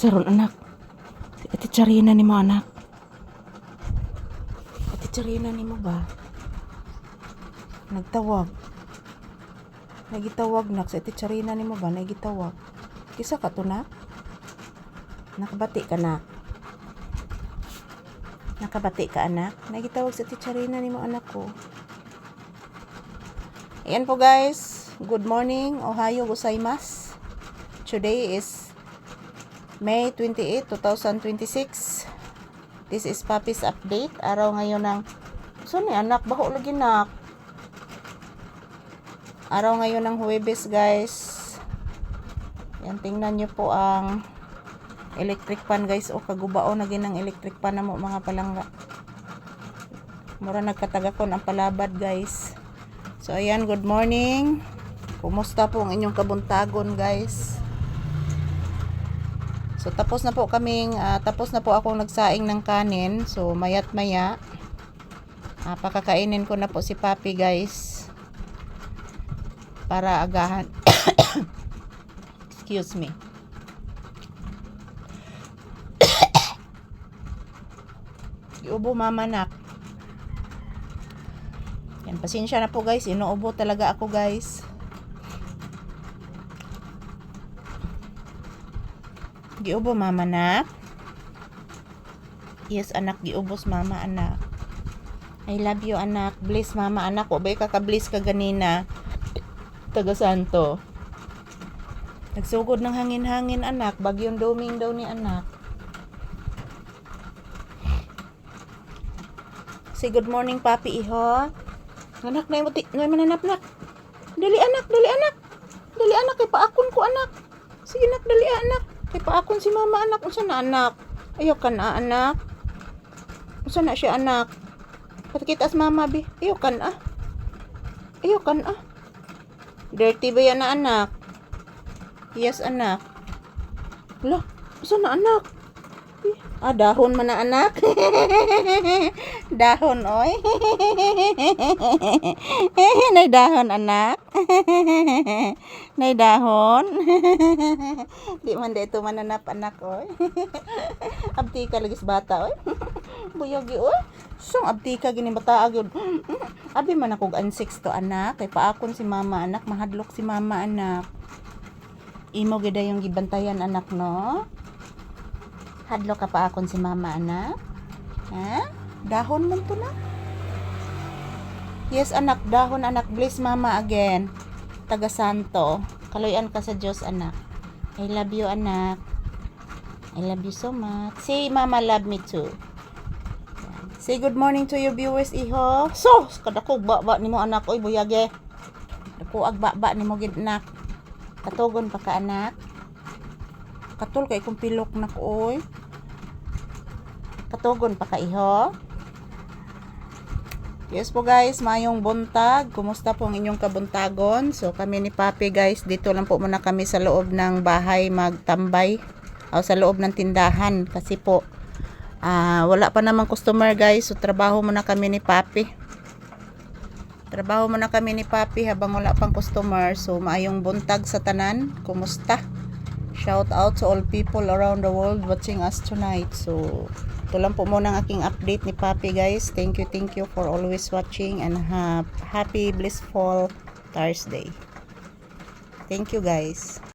Saron anak. Iti charina ni mo anak. Iti charina ni mo ba? Nagtawag. Nagitawag nak sa iti charina ni mo ba? Nagitawag. Kisa ka to nak? Nakabati ka na. Nakabati ka anak. Nagitawag sa iti charina ni mo anak ko. Ayan po guys. Good morning. Ohayo gozaimasu. Today is May 28, 2026. This is Papi's update. Araw ngayon ng so ni anak, baho lagi nak. Araw ngayon ng Huwebes guys. Yan, tingnan nyo po ang electric fan guys. O kagubao na ginang electric fan na mo mga palangga. Mura nagkatagakon ang palabad guys. So ayan, good morning. Kumusta po ang inyong kabuntagon guys? So tapos na po akong nagsaing ng kanin. So mayat maya pakakainin ko na po si Papi guys. Para agahan. Excuse me. Iubo mama nak. Yan, pasensya na po guys. Inuubo talaga ako guys. Giubo mama nak. Yes anak, giubos mama anak. I love you anak. Bless mama anak. O ba'y kaka-bless ka ganina? Taga Santo. Nagsugod ng hangin-hangin anak. Bagyong doming daw ni anak. Say good morning Papi iho. Anak na yung mananap nak. Dali anak, dali anak. Dali anak, kay paakon ko anak. Sige nak, dali anak. Kay paakon si mama anak. Unsa na anak? Ayaw ka na anak. Unsa na siya anak? Patikitas mama bi. Ayaw ka na. Ayaw ka na. Dirty ba yan na anak? Yes anak. Lah, unsa na anak? Dahon man na anak. Dahon oy. Nay dahon anak. Nay dahon. Di man dito mananap anak oy. Abti ka lagi sa bata oy. Buyogi oy. Sung abti ka gini bata agud. Abi man ako ansix to anak. Kay paakon si mama anak, mahadlok si mama anak. Imo gid yung gibantayan anak no. Hadlok ka paakon si mama anak. Ha? Dahon man to na. Yes anak, dahon anak. Bless mama again. Taga Santo. Kaloyan ka sa Diyos anak. I love you anak. I love you so much. Say mama love me too. Say good morning to your viewers iho. So, kadako baba nimo anak oy buyage. Dako ag baba nimo gid anak. Katugon pa ka anak. Katul kay kung pilok na ko oy. Katugon pa ka iho. Yes po guys, mayong buntag. Kumusta po ang inyong kabuntagon? So kami ni Papi guys, dito lang po muna kami sa loob ng bahay magtambay. O sa loob ng tindahan. Kasi po, wala pa namang customer guys. So trabaho muna kami ni Papi. Trabaho muna kami ni Papi habang wala pang customer. So maayong buntag sa tanan. Kumusta? Shout out to all people around the world watching us tonight. So ito lang po muna ang aking update ni Papi guys. Thank you for always watching and happy blissful Thursday. Thank you guys.